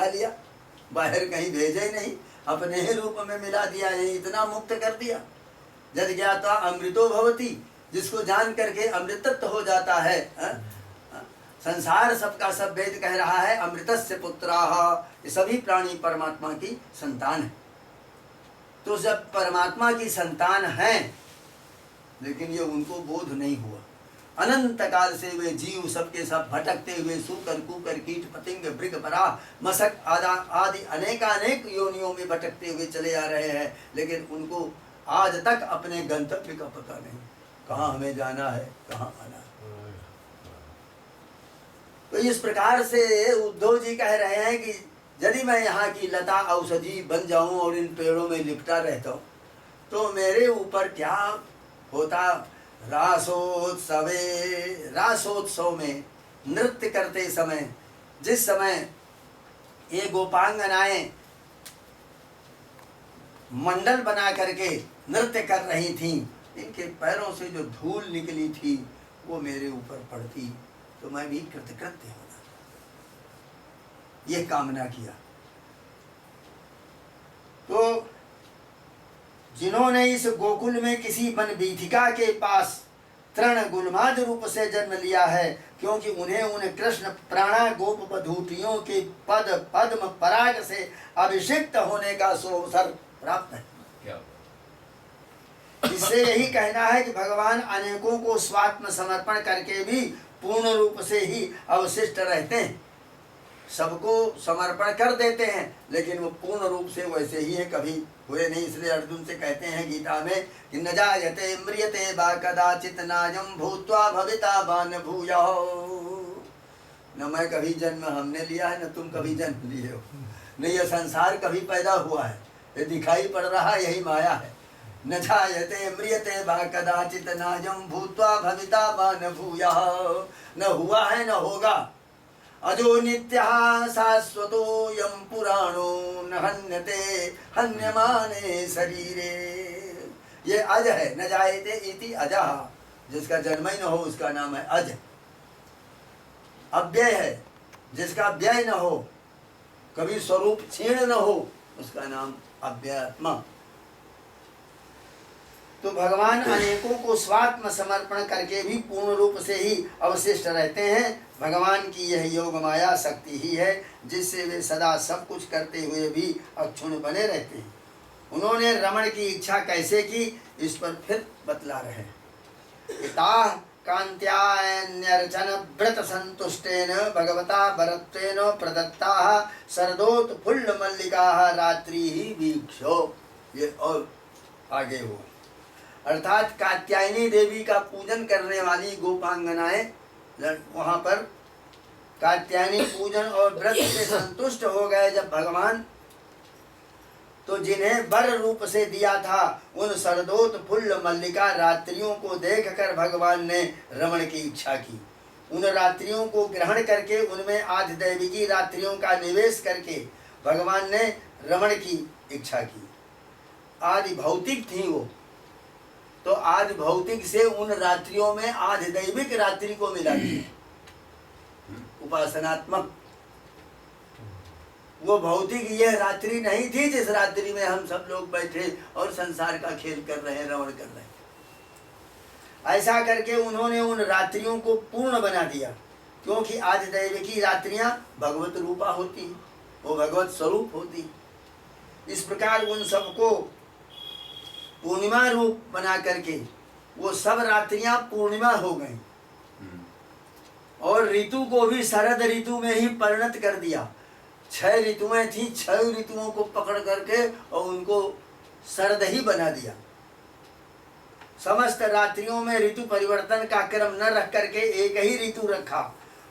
मिला लिया, बाहर कहीं भेजे ही नहीं, अपने ही रूप में मिला दिया, ये इतना मुक्त कर दिया। जद ज्ञाता अमृतो भवति, जिसको जान करके अमृतत्व हो जाता है। संसार सबका सब वेद कह रहा है अमृतस्य पुत्राः, ये सभी प्राणी परमात्मा की संतान है। तो जब परमात्मा की संतान है, लेकिन ये उनको बोध नहीं हुआ। अनंत काल से वे जीव सबके सब भटकते हुए सूकर कुकर कीट पतंग मृग परा मशक आदि अनेकानेक योनियों में भटकते हुए चले आ रहे हैं, लेकिन उनको आज तक अपने गंतव्य का पता नहीं, कहाँ हमें जाना है, कहाँ आना है। तो इस प्रकार से उद्धव जी कह रहे हैं कि यदि मैं यहाँ की लता औषधि बन जाऊं और इन पेड़ों में लिपटा रहता हूँ तो मेरे ऊपर क्या होता। रासोत्सव में नृत्य करते समय, जिस समय ये गोपांगनाएं मंडल बना करके नृत्य कर रही थीं, इनके पैरों से जो धूल निकली थी वो मेरे ऊपर पड़ती तो मैं भी कृतकृत्य होता, ये कामना किया। तो जिन्होंने इस गोकुल में किसी वन वीथिका के पास तृण गुलमाद रूप से जन्म लिया है, क्योंकि उन्हें उन कृष्ण प्राणा गोप बधूटियों के पद पद्म पराग से अभिषिक्त होने का सुअवसर प्राप्त है। इससे यही कहना है कि भगवान अनेकों को स्वात्म समर्पण करके भी पूर्ण रूप से ही अवशिष्ट रहते हैं। सबको समर्पण कर देते हैं लेकिन वो पूर्ण रूप से वैसे ही है, कभी हुए नहीं। इसलिए अर्जुन से कहते हैं गीता में कि न जायते म्रियते वा कदाचित नायं भूत्वा भविता वान भूयः। न मैं कभी जन्म हमने लिया है, न तुम कभी जन्म लिए हो, न यह संसार कभी पैदा हुआ है, ये दिखाई पड़ रहा है, यही माया है। न जायते म्रियते वा कदाचित नायं भूत्वा भविता वान भूयः, न हुआ है न होगा। अजो नित्यः शाश्वतोऽयं पुराणो न हन्यते हन्यमाने शरीरे। ये अज है, न जायते इति अजः, जिसका जन्म ही न हो उसका नाम है अज। अव्यय है, जिसका व्यय न हो, कभी स्वरूप क्षीण न हो, उसका नाम अव्ययात्मा। तो भगवान अनेकों को स्वात्म समर्पण करके भी पूर्ण रूप से ही अवशिष्ट रहते हैं। भगवान की यह योग माया शक्ति ही है जिससे वे सदा सब कुछ करते हुए भी अक्षुण्ण बने रहते हैं। उन्होंने रमण की इच्छा कैसे की, इस पर फिर बतला रहे। पिता कांत्यान्यर्चन व्रत संतुष्टेन भगवता भरत्वेन प्रदत्ता शरदोत्फुल्ल मल्लिका रात्रि ही वीक्षो। ये और आगे हो, अर्थात कात्यायनी देवी का पूजन करने वाली गोपांगनाएं वहां पर कात्यायनी पूजन और व्रत से संतुष्ट हो गए जब भगवान, तो जिन्हें वर रूप से दिया था उन शरदोत्फुल्ल मल्लिका रात्रियों को देखकर भगवान ने रमण की इच्छा की। उन रात्रियों को ग्रहण करके उनमें आधिदैविकी रात्रियों का निवेश करके भगवान ने रमण की इच्छा की। आदि भौतिक थी वो, तो आज भौतिक से उन रात्रियों में आधिदैविक रात्रि को मिला दिया, उपासनात्मक। वो भौतिक यह रात्रि नहीं थी जिस रात्रि में हम सब लोग बैठे और संसार का खेल कर रहे हैं, रमण कर रहे हैं। ऐसा करके उन्होंने उन रात्रियों को पूर्ण बना दिया, क्योंकि आधिदैविकी रात्रियां भगवत रूपा होती, वो भगवत स्वरूप होती। इस प्रकार उन सबको पूर्णिमा रूप बना करके वो सब रात्रियां पूर्णिमा हो गई और ऋतु को भी शरद ऋतु में ही परिणत कर दिया। 6 ऋतुएं थी, 6 ऋतुओं को पकड़ करके और उनको शरद ही बना दिया। समस्त रात्रियों में ऋतु परिवर्तन का क्रम न रख करके एक ही ऋतु रखा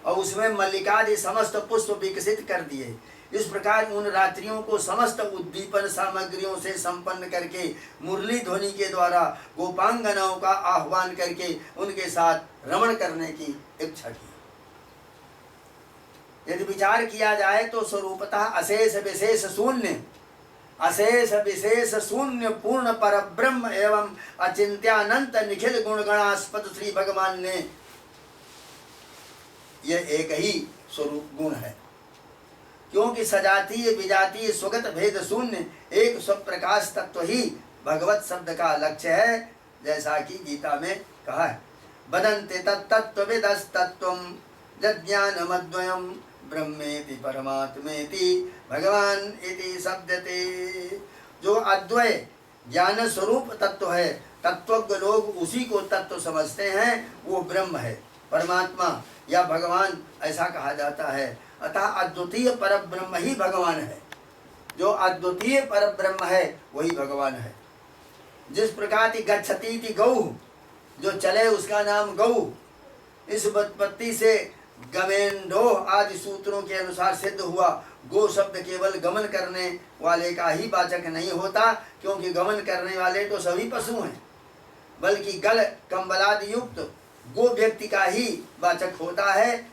और उसमें मल्लिकादि समस्त पुष्प विकसित कर दिए। इस प्रकार उन रात्रियों को समस्त उद्दीपन सामग्रियों से संपन्न करके मुरली ध्वनि के द्वारा गोपांगनाओं का आह्वान करके उनके साथ रमण करने की इच्छा की। यदि विचार किया जाए तो स्वरूपतः अशेष विशेष शून्य पूर्ण पर ब्रह्म एवं अचिंत्यानंत निखिल गुणगणास्पद श्री भगवान ने यह एक ही स्वरूप गुण है। क्योंकि सजातीय विजातीय स्वगत भेद शून्य एक स्वप्रकाश तत्व ही भगवत शब्द का लक्ष्य है, जैसा कि गीता में कहा है। वदन्ते तत्तत्त्वविदस्तत्त्वं यज्ञानमद्वयं ब्रह्मेति परमात्मेति भगवान इति शब्दते। जो अद्वय ज्ञान स्वरूप तत्व है, तत्वज्ञ लोग उसी को तत्व समझते हैं, वो ब्रह्म है, परमात्मा या भगवान ऐसा कहा जाता है। अतः अद्वितीय परब्रह्म ही भगवान है। जो अद्वितीय परब्रह्म है वही भगवान है। जिस प्रकार की गच्छतीति गौ, जो चले उसका नाम गौ, इस व्युत्पत्ति से गमेंडो आदि सूत्रों के अनुसार सिद्ध हुआ। गो शब्द केवल गमन करने वाले का ही वाचक नहीं होता, क्योंकि गमन करने वाले तो सभी पशु हैं, बल्कि गल कंबलादि युक्त गो व्यक्ति का ही वाचक होता है।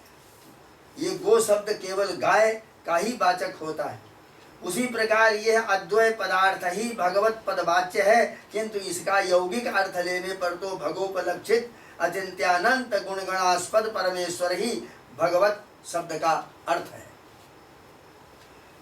ये गो शब्द केवल गाय का ही वाचक होता है। उसी प्रकार यह अद्वय पदार्थ ही भगवत पदवाच्य है, किंतु इसका यौगिक अर्थ लेने पर तो भगोपलक्षित अचिंत्यानंत गुणगणास्पद परमेश्वर ही भगवत शब्द का अर्थ है।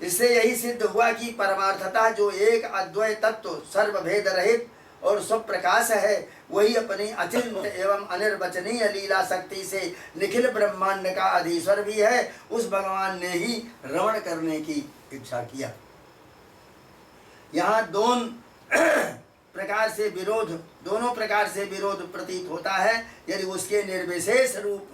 इससे यही सिद्ध हुआ कि परमार्थतः जो एक अद्वय तत्व सर्वभेद रहित और स्वप्रकाश है, वही अपनी अचिंत्य एवं अनिर्वचनीय लीला शक्ति से निखिल ब्रह्मांड का अधीश्वर भी है। उस भगवान ने ही रमण करने की इच्छा किया। यहाँ दोनों प्रकार से विरोध प्रतीत होता है। यदि उसके निर्विशेष रूप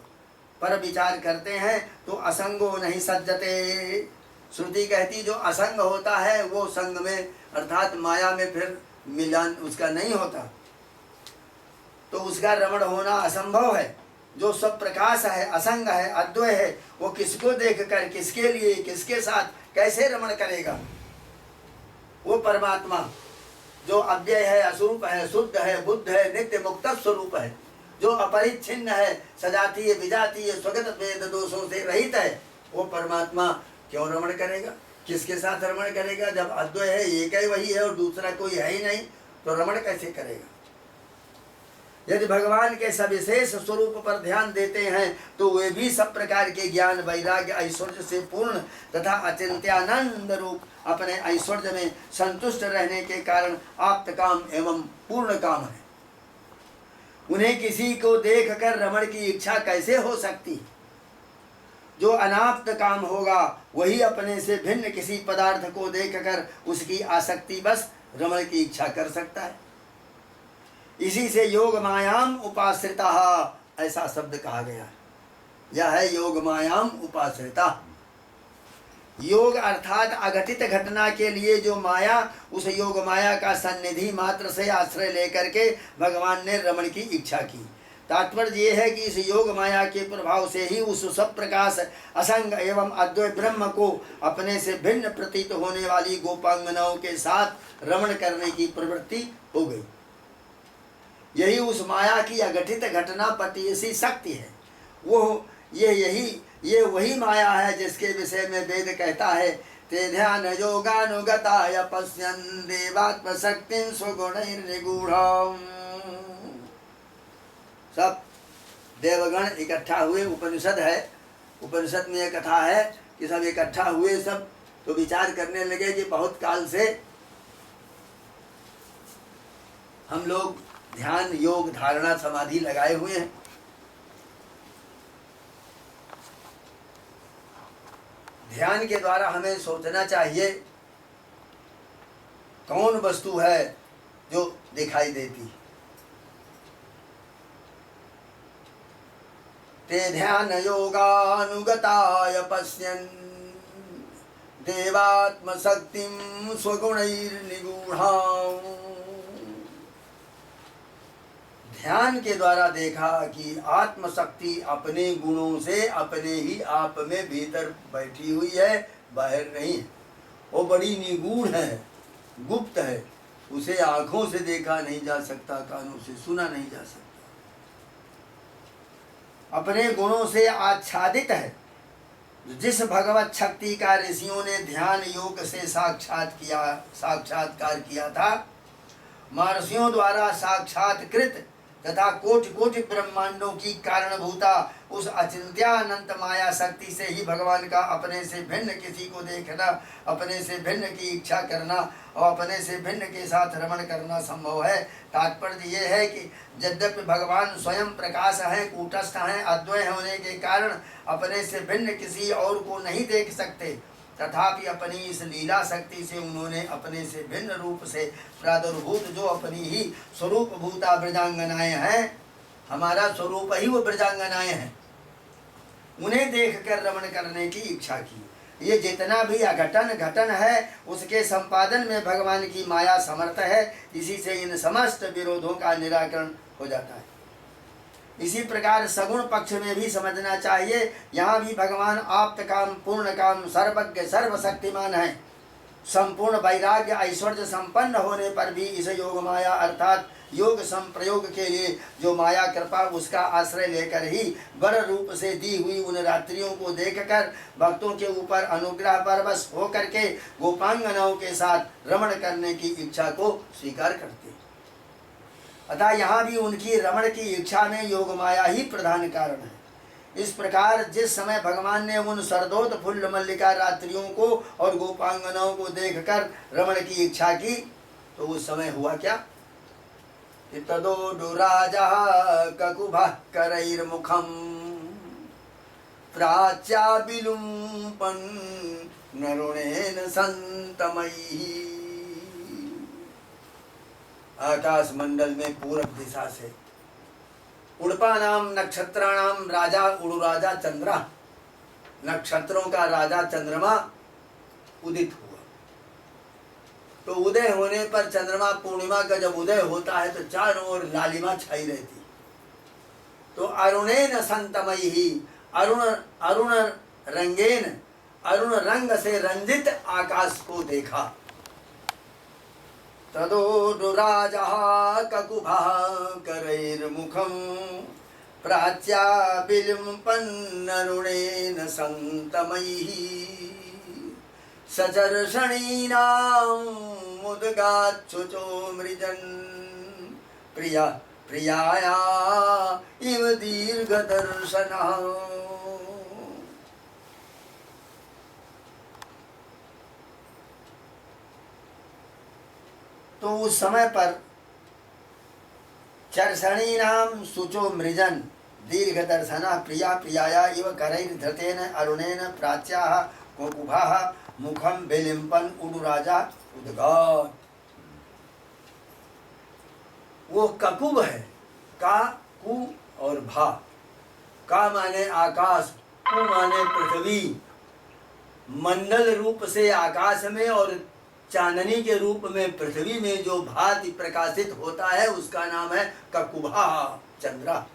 पर विचार करते हैं तो असंगो नहीं सज्जते। श्रुति कहती जो असंग होता है वो संग में अर्थात माया में फिर मिलन उसका नहीं होता, तो उसका रमण होना असंभव है। जो सब प्रकाश है, असंग है, अद्वय है, वो किसको देखकर, किसके लिए, किसके साथ कैसे रमण करेगा? वो परमात्मा जो अव्यय है, असूप है, शुद्ध है, बुद्ध है, नित्य मुक्त स्वरूप है, जो अपरिच्छिन्न है, सजातीय विजातीय स्वगत भेद दोषों से रहित है, वो परमात्मा क्यों रमण करेगा? किसके साथ रमण करेगा? जब अद्वय है, एक ही वही है और दूसरा कोई है ही नहीं, तो रमण कैसे करेगा? यदि भगवान के सविशेष स्वरूप पर ध्यान देते हैं तो वे भी सब प्रकार के ज्ञान वैराग्य ऐश्वर्य से पूर्ण तथा अचिंत्यानंद रूप अपने ऐश्वर्य में संतुष्ट रहने के कारण आप्त काम एवं पूर्ण काम है। उन्हें किसी को देखकर रमण की इच्छा कैसे हो सकती? जो अनाप्त काम होगा वही अपने से भिन्न किसी पदार्थ को देखकर उसकी आसक्ति बस रमण की इच्छा कर सकता है। इसी से योग मायाम उपाश्रिता ऐसा शब्द कहा गया है। यह है योग मायाम उपाश्रिता। योग अर्थात अघटित घटना के लिए जो माया, उस योग माया का सन्निधि मात्र से आश्रय लेकर के भगवान ने रमण की इच्छा की। तात्पर्य ये है कि इस योग माया के प्रभाव से ही उस सब प्रकाश असंग एवं अद्वय ब्रह्म को अपने से भिन्न प्रतीत होने वाली गोपांगनाओं के साथ रमण करने की प्रवृत्ति हो गई। यही उस माया की अघटित घटना पटीयसी शक्ति है। ये वही माया है जिसके विषय में वेद कहता है, ते ध्यान योगानुगताय पश्यन् देवात्म शक्तिं स्वगुणैर्निगूढम्। सब देवगण इकट्ठा हुए, उपनिषद है, उपनिषद में एक कथा है कि सब इकट्ठा हुए, सब तो विचार करने लगे कि बहुत काल से हम लोग ध्यान योग धारणा समाधि लगाए हुए हैं, ध्यान के द्वारा हमें सोचना चाहिए कौन वस्तु है जो दिखाई देती। ते ध्यान योगानुगताय पश्यन् देवात्म शक्तिं स्वगुणैर्निगूढाम्। ध्यान के द्वारा देखा कि आत्मशक्ति अपने गुणों से अपने ही आप में भीतर बैठी हुई है, बाहर नहीं है। वो बड़ी निगूढ़ है, गुप्त है, उसे आंखों से देखा नहीं जा सकता, कानों से सुना नहीं जा सकता। अपने गुणों से आच्छादित है। जिस भगवत शक्ति का ऋषियों ने ध्यान योग से साक्षात्कार किया था, महर्षियों द्वारा साक्षात्कृत तथा कोटि कोटि ब्रह्मांडों की कारणभूता उस अचिंत्यानंत माया शक्ति से ही भगवान का अपने से भिन्न किसी को देखना, अपने से भिन्न की इच्छा करना और अपने से भिन्न के साथ रमण करना संभव है। तात्पर्य ये है कि यद्यपि भगवान स्वयं प्रकाश हैं, कूटस्थ हैं, अद्वय होने के कारण अपने से भिन्न किसी और को नहीं देख सकते, तथापि अपनी इस लीला शक्ति से उन्होंने अपने से भिन्न रूप से प्रादुर्भूत जो अपनी ही स्वरूप भूता ब्रजांगनाएं हैं, हमारा स्वरूप ही वो ब्रजांगनाएं हैं, उन्हें देखकर रमण करने की इच्छा की। ये जितना भी अघटन घटन है उसके संपादन में भगवान की माया समर्थ है। इसी से इन समस्त विरोधों का निराकरण हो जाता है। इसी प्रकार सगुण पक्ष में भी समझना चाहिए। यहाँ भी भगवान आप्त काम, पूर्ण काम, सर्वज्ञ, सर्वशक्तिमान है। संपूर्ण वैराग्य ऐश्वर्य संपन्न होने पर भी इस योग माया अर्थात योग संप्रयोग के लिए जो माया कृपा उसका आश्रय लेकर ही वर रूप से दी हुई उन रात्रियों को देखकर भक्तों के ऊपर अनुग्रह परवश होकर के गोपांगनाओं के साथ रमण करने की इच्छा को स्वीकार करते। अतः यहाँ भी उनकी रमण की इच्छा में योग माया ही प्रधान कारण है। इस प्रकार जिस समय भगवान ने उन सरदोत फुल्ल मल्लिका रात्रियों को और गोपांगनाओं को देखकर रमण की इच्छा की, तो उस समय हुआ क्या? तदो राजा ककुभः करैर्मुखं प्राच्या विलुम्पन् नरुणेन संतमैः। आकाश मंडल में पूरब दिशा से उड़पा नाम नक्षत्राणाम राजा उड़ुराजा चंद्रा, नक्षत्रों का राजा चंद्रमा उदित हुआ। तो उदय होने पर चंद्रमा पूर्णिमा का जब उदय होता है तो चारों ओर लालिमा छाई रहती। तो अरुणेन संतमयी, अरुण रंगेन, अरुण रंग से रंजित आकाश को देखा। तदो राजा ककुभः करैर्मुखं प्राच्या विलिम्पन्नरुणेन संतमैः सचर्षणीनां मुद्गाच्छुचो मृजन् प्रिया प्रियाया इव दीर्घदर्शनः। तो उस समय पर चर्षणीनाम शुचो मृजन दीर्घदर्शना प्रिया प्रियाया इव करैर्धृतेन अरुणेन प्राच्याः ककुभः मुखम विलिम्पन् उडुराजा उद्गात्। वो ककुभ है, का कु और भा। का माने आकाश, कु माने पृथ्वी। मंडल रूप से आकाश में और चांदनी के रूप में पृथ्वी में जो भांति प्रकाशित होता है उसका नाम है ककुभा, चंद्रा।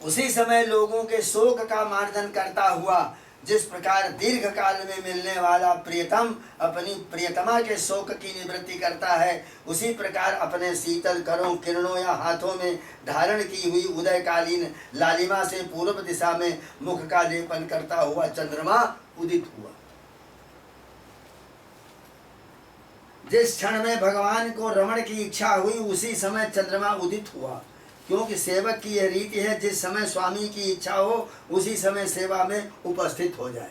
उसी समय लोगों के शोक का मार्जन करता हुआ जिस प्रकार दीर्घ काल में मिलने वाला प्रियतम अपनी प्रियतमा के शोक की निवृत्ति करता है, उसी प्रकार अपने शीतल करों, किरणों या हाथों में धारण की हुई उदयकालीन लालिमा से पूर्व दिशा में मुख का लेपन करता हुआ चंद्रमा उदित हुआ। जिस क्षण में भगवान को रमण की इच्छा हुई उसी समय चंद्रमा उदित हुआ, क्योंकि सेवक की यह रीति है जिस समय स्वामी की इच्छा हो उसी समय सेवा में उपस्थित हो जाए।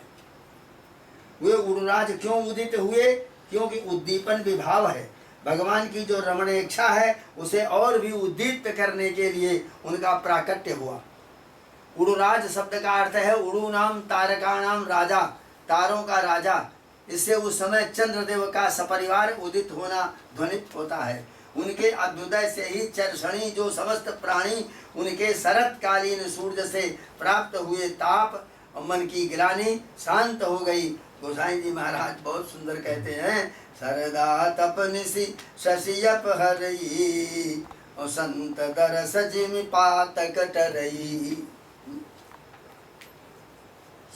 वे उड़ुराज क्यों उदित हुए? क्योंकि उद्दीपन विभाव है। भगवान की जो रमण इच्छा है उसे और भी उद्दीप्त करने के लिए उनका प्राकट्य हुआ। उड़ुराज शब्द का अर्थ है उड़ू नाम तारका नाम राजा, तारों का राजा। इससे उस समय चंद्रदेव का सपरिवार उदित होना ध्वनित होता है। उनके अभ्युदय से ही चर्षणी जो समस्त प्राणी उनके शरतकालीन सूर्य से प्राप्त हुए ताप और मन की ग्लानि शांत हो गई। गोसाई जी महाराज बहुत सुंदर कहते हैं, सरदा तपनिसी शशियप हरई और संत दरस जिमि पातक टरई।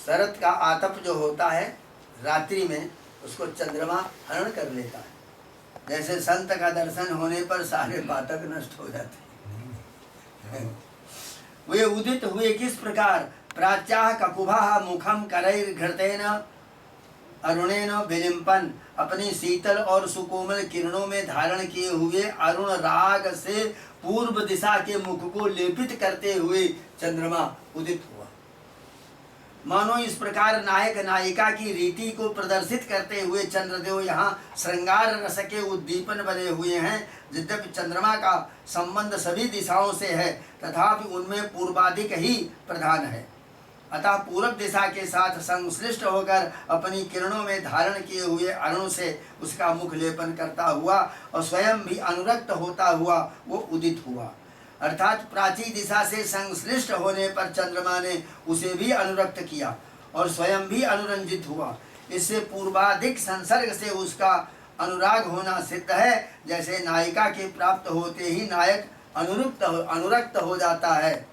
शरत का आतप जो होता है रात्रि में उसको चंद्रमा हरण कर लेता है। जैसे संत का दर्शन होने पर सारे पातक नष्ट हो जाते हैं। वे उदित हुए किस प्रकार? प्राच्याः ककुभः मुखम करैर्घृतेन अरुणेन विलिम्पन, अपनी शीतल और सुकोमल किरणों में धारण किए हुए अरुण राग से पूर्व दिशा के मुख को लेपित करते हुए चंद्रमा उदित हुआ। मानो इस प्रकार नायक नायिका की रीति को प्रदर्शित करते हुए चंद्रदेव यहाँ श्रृंगार रस के उद्दीपन बने हुए हैं। यद्यपि चंद्रमा का संबंध सभी दिशाओं से है, तथापि उनमें पूर्वाधिक ही प्रधान है। अतः पूर्व दिशा के साथ संश्लिष्ट होकर अपनी किरणों में धारण किए हुए अरुण से उसका मुख लेपन करता हुआ और स्वयं भी अनुरक्त होता हुआ वो उदित हुआ। अर्थात प्राची दिशा से संश्लिष्ट होने पर चंद्रमा ने उसे भी अनुरक्त किया और स्वयं भी अनुरंजित हुआ। इससे पूर्वाधिक संसर्ग से उसका अनुराग होना सिद्ध है। जैसे नायिका के प्राप्त होते ही नायक अनुरक्त हो जाता है।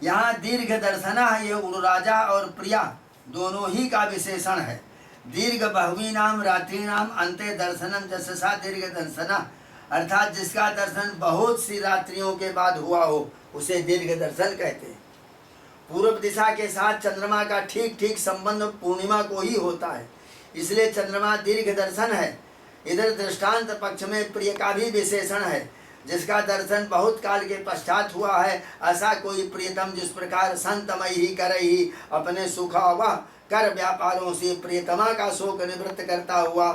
यहाँ दीर्घ दर्शना ये उड़राजा और प्रिया दोनों ही का विशेषण है। दीर्घ बहवी नाम रात्रि नाम अंते दर्शनम जससा दीर्घ दर्शना, अर्थात जिसका दर्शन बहुत सी रात्रियों के बाद हुआ हो उसे दीर्घ दर्शन कहते हैं। पूर्व दिशा के साथ चंद्रमा का ठीक ठीक संबंध पूर्णिमा को ही होता है, इसलिए चंद्रमा दीर्घ दर्शन है। इधर दृष्टांत पक्ष में प्रिय का भी विशेषण है, जिसका दर्शन बहुत काल के पश्चात हुआ है। ऐसा कोई प्रियतम जिस प्रकार संतमय ही कर ही अपने सुखावह कर व्यापारों से प्रियतमा का शोक निवृत्त करता हुआ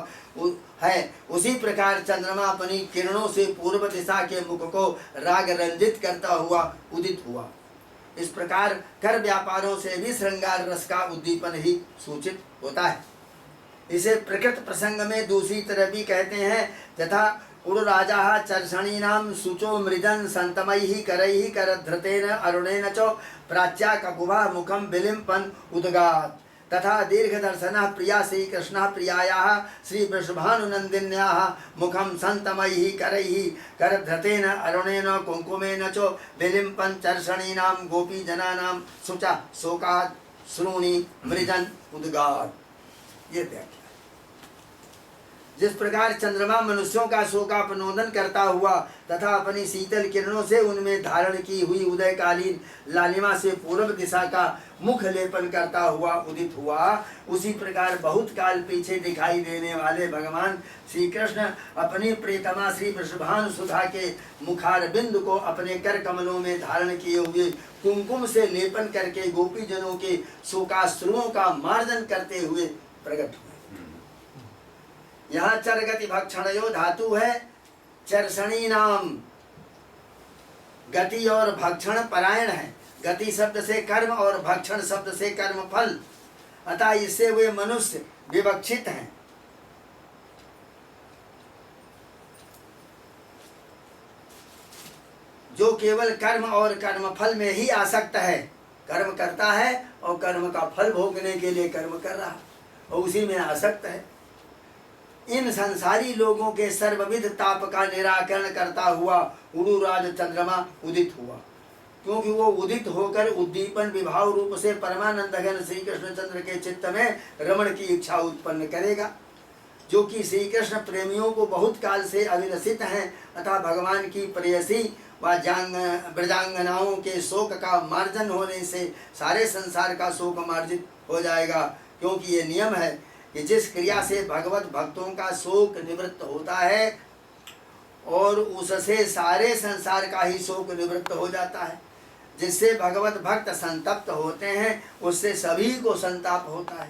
है, उसी प्रकार चंद्रमा अपनी किरणों से पूर्व दिशा के मुख को राग रंजित करता हुआ उदित हुआ। इस प्रकार कर व्यापारों से भी श्रृंगार रस का उद्दीपन ही सूचित होता है। इसे प्रकृत प्रसंग में दूसरी तरह भी कहते हैं, तथा उड़राजा चर्षणीनाम शुचो मृदन संतमैहि करैहि करधृतेन अरुणेन च प्राच्या ककुभा मुखम विलिम्पन उदगात्, तथा दीर्घदर्शनः प्रिया श्रीकृष्णः प्रियायाः श्री वृषभानुनन्दिन्याः मुखम संतमैहि करैहि करधृतेन अरुणेन कुंकुमेन च विलिम्पन चर्षणीनां गोपीजनानां शुचा शोकात् श्रोणी मृदन उदगात्। ये व्याख्या। जिस प्रकार चंद्रमा मनुष्यों का शोकापनोदन करता हुआ तथा अपनी शीतल किरणों से उनमें धारण की हुई उदयकालीन लालिमा से पूर्व दिशा का मुख लेपन करता हुआ उदित हुआ, उसी प्रकार बहुत काल पीछे दिखाई देने वाले भगवान श्री कृष्ण अपनी प्रियतमा श्री वृषभानुसुधा के मुखारबिंद को अपने कर कमलों में धारण किए हुए कुमकुम से लेपन करके गोपीजनों के शोकाश्रुओं का मार्जन करते हुए प्रकट हुए। यहाँ चरगति भक्षणयो धातु है। चर्षणी नाम गति और भक्षण परायण है। गति शब्द से कर्म और भक्षण शब्द से कर्म फल, अतः इससे वे मनुष्य विवक्षित हैं। जो केवल कर्म और कर्म फल में ही आसक्त है, कर्म करता है और कर्म का फल भोगने के लिए कर्म कर रहा और उसी में आसक्त है। इन संसारी लोगों के सर्वविध ताप का निराकरण करता हुआ उड़ुराज चंद्रमा उदित हुआ, क्योंकि वो उदित होकर उद्दीपन विभाव रूप से परमानंद घन श्री कृष्ण चंद्र के चित्त में रमण की इच्छा उत्पन्न करेगा, जो कि श्री कृष्ण प्रेमियों को बहुत काल से अभिलषित हैं, तथा भगवान की प्रेयसी व ब्रजांगनाओं के शोक का मार्जन होने से सारे संसार का शोक मार्जित हो जाएगा। क्योंकि ये नियम है कि जिस क्रिया से भगवत भक्तों का शोक निवृत्त होता है और उससे सारे संसार का ही शोक निवृत्त हो जाता है। जिससे भगवत भक्त संतप्त होते हैं उससे सभी को संताप होता है।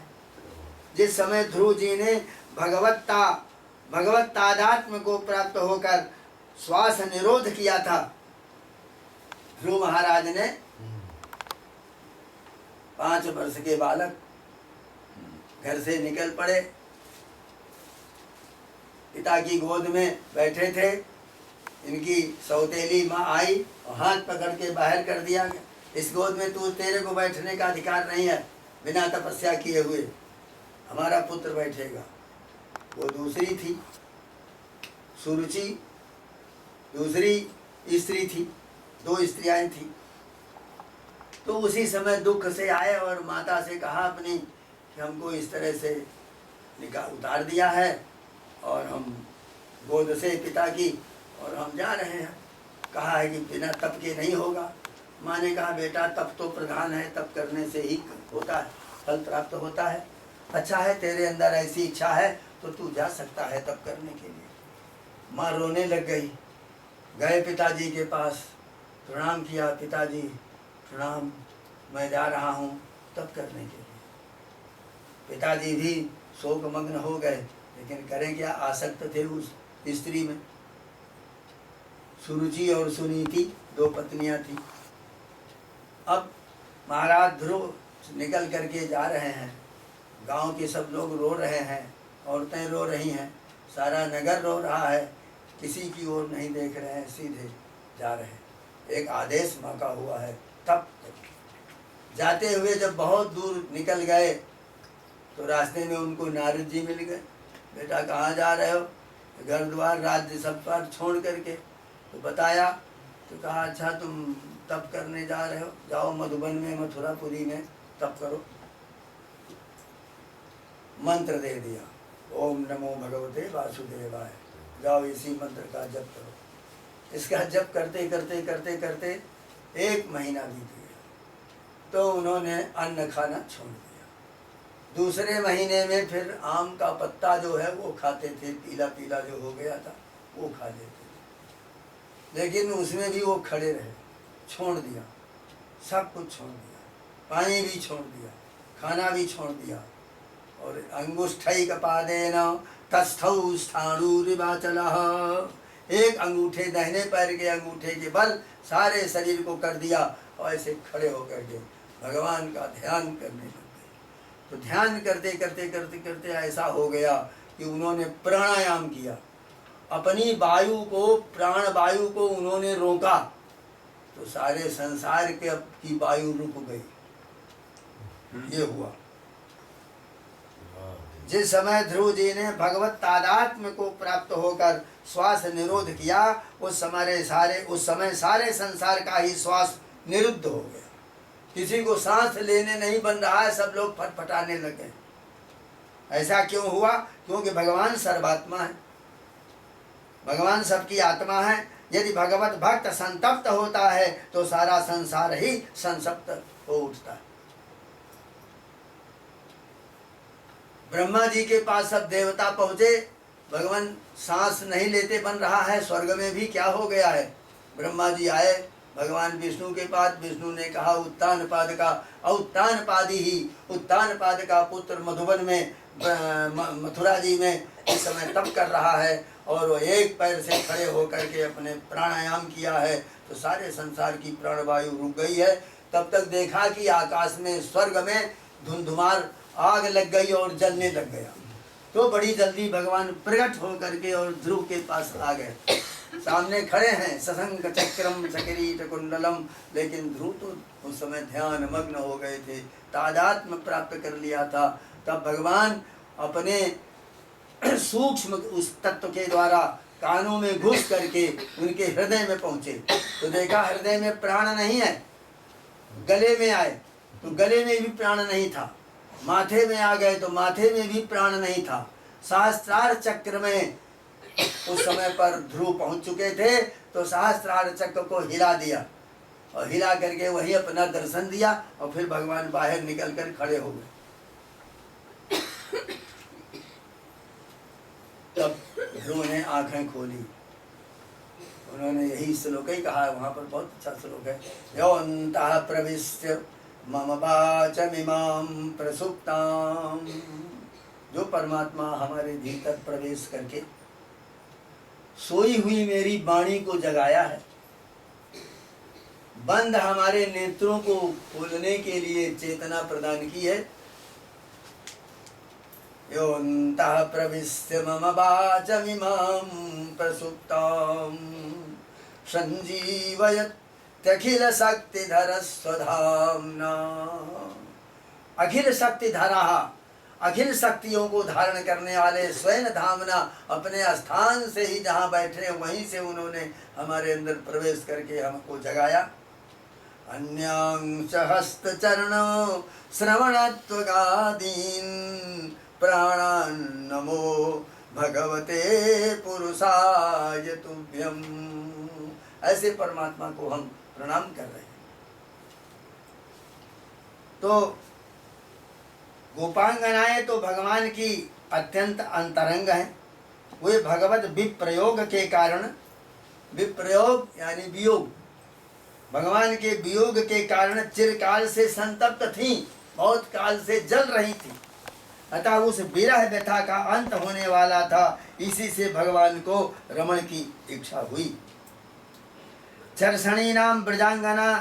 जिस समय ध्रुव जी ने भगवत तादात्म्य को प्राप्त होकर श्वास निरोध किया था, ध्रुव महाराज ने 5 वर्ष के बालक घर से निकल पड़े, पिता की गोद में बैठे थे। इनकी सौतेली माँ आई और हाथ पकड़ के बाहर कर दिया गया, इस गोद में तेरे को बैठने का अधिकार नहीं है, बिना तपस्या किए हुए हमारा पुत्र बैठेगा। वो दूसरी थी सुरुचि, दूसरी स्त्री थी, 2 स्त्रियां थी। तो उसी समय दुख से आए और माता से कहा अपनी कि हमको इस तरह से निकाह उतार दिया है और हम गोद से पिता की और हम जा रहे हैं। कहा है कि बिना तप के नहीं होगा। माँ ने कहा बेटा तप तो प्रधान है, तप करने से ही होता है, फल प्राप्त होता है। अच्छा है तेरे अंदर ऐसी इच्छा है तो तू जा सकता है तप करने के लिए। माँ रोने लग गई, गए पिताजी के पास, प्रणाम किया, पिताजी प्रणाम, मैं जा रहा हूँ तप करने के लिए। पिताजी भी शोक मग्न हो गए, लेकिन करें क्या, आसक्त थे उस स्त्री में। सुरुचि और सुनीति दो पत्नियां थी। अब महाराज ध्रुव निकल करके जा रहे हैं, गांव के सब लोग रो रहे हैं, औरतें रो रही हैं, सारा नगर रो रहा है, किसी की ओर नहीं देख रहे हैं, सीधे जा रहे हैं। एक आदेश माँ का हुआ है तब जाते हुए जब बहुत दूर निकल गए तो रास्ते में उनको नारद जी मिल गए। बेटा कहाँ जा रहे हो? घर द्वार राज्य सब पर छोड़ करके। तो बताया, तो कहा अच्छा तुम तप करने जा रहे हो, जाओ मधुबन में, मथुरापुरी में तप करो। मंत्र दे दिया, ओम नमो भगवते वासुदेवाय, जाओ इसी मंत्र का जप करो। इसका जप करते करते करते करते 1 महीना बीत गया, तो उन्होंने अन्न खाना छोड़ दिया। दूसरे महीने में फिर आम का पत्ता जो है वो खाते थे, पीला पीला जो हो गया था वो खा लेते थे, लेकिन उसमें भी वो खड़े रहे, छोड़ दिया, सब कुछ छोड़ दिया, पानी भी छोड़ दिया, खाना भी छोड़ दिया। और अंगुष्ठैकपादेन तस्थौ स्थाणुरिवाचलः, एक अंगूठे दाहिने पैर के अंगूठे के बल सारे शरीर को कर दिया और ऐसे खड़े होकर के भगवान का ध्यान करने लगे। तो ध्यान करते करते करते करते ऐसा हो गया कि उन्होंने प्राणायाम किया, अपनी वायु को, प्राण वायु को उन्होंने रोका, तो सारे संसार के की वायु रुक गई। ये हुआ। जिस समय ध्रुव जी ने भगवत तादात्म्य को प्राप्त होकर श्वास निरोध किया, उस समय सारे संसार का ही श्वास निरुद्ध हो गया। किसी को सांस लेने नहीं बन रहा है, सब लोग फटफटाने लगे। ऐसा क्यों हुआ? क्योंकि भगवान सर्वात्मा है, भगवान सबकी आत्मा है। यदि भगवत भक्त संतप्त होता है तो सारा संसार ही संतप्त हो उठता है। ब्रह्मा जी के पास सब देवता पहुंचे, भगवान सांस नहीं लेते बन रहा है, स्वर्ग में भी क्या हो गया है। ब्रह्मा जी आए भगवान विष्णु के पास, विष्णु ने कहा उत्तानपाद का, उत्तानपादी ही उत्तानपाद का पुत्र मधुबन में मथुरा जी में इस समय तप कर रहा है और वो एक पैर से खड़े होकर के अपने प्राणायाम किया है, तो सारे संसार की प्राणवायु रुक गई है। तब तक देखा कि आकाश में, स्वर्ग में धुंधुमार आग लग गई और जलने लग गया। तो बड़ी जल्दी भगवान प्रकट होकर के और ध्रुव के पास आ गए, सामने खड़े हैं, सशंक चक्रम सकिरीट कुंडलम। लेकिन ध्रुव तो उस समय ध्यान मग्न हो गए थे, तादात्म्य प्राप्त कर लिया था। तब भगवान अपने सूक्ष्म उस तत्व के द्वारा कानों में घुस करके उनके हृदय में पहुंचे, तो देखा हृदय में प्राण नहीं है। गले में आए तो गले में भी प्राण नहीं था, माथे में आ गए तो माथे में भी प्राण नहीं था। सहस्त्रार चक्र में उस समय पर ध्रुव पहुंच चुके थे, तो सहस्त्रार चक्र को हिला दिया और हिला करके वही अपना दर्शन दिया और फिर भगवान बाहर निकल कर खड़े हो गए। तब ध्रुव ने आंखें खोली, उन्होंने यही श्लोक ही कहा, वहां पर बहुत अच्छा श्लोक है, योऽन्तः प्रविश्य मम वाचमिमां प्रसुप्तां। जो परमात्मा हमारे भीतर प्रवेश करके सोई हुई मेरी वाणी को जगाया है, बंद हमारे नेत्रों को खोलने के लिए चेतना प्रदान की है। योऽन्तः प्रविश्य मम वाचमिमां प्रसुप्तां संजीवयत्यखिल शक्तिधर स्वधाम्ना। अखिल शक्तिधरा, अखिल शक्तियों को धारण करने वाले स्वयं धामना, अपने स्थान से ही जहाँ बैठे वहीं से उन्होंने हमारे अंदर प्रवेश करके हमको जगाया। अन्यांश हस्त चरण श्रवणत्वगादीन प्राणान् नमो भगवते पुरुषाय तुभ्यम। ऐसे परमात्मा को हम प्रणाम कर रहे हैं। तो गोपांगनाएं तो भगवान की अत्यंत अंतरंग है। वे भगवत विप्रयोग के कारण, विप्रयोग यानी वियोग, भगवान के वियोग के कारण चिरकाल से संतप्त थी, बहुत काल से जल रही थी। अतः उस विरह व्यथा का अंत होने वाला था, इसी से भगवान को रमण की इच्छा हुई। चरसणी नाम ब्रजांगना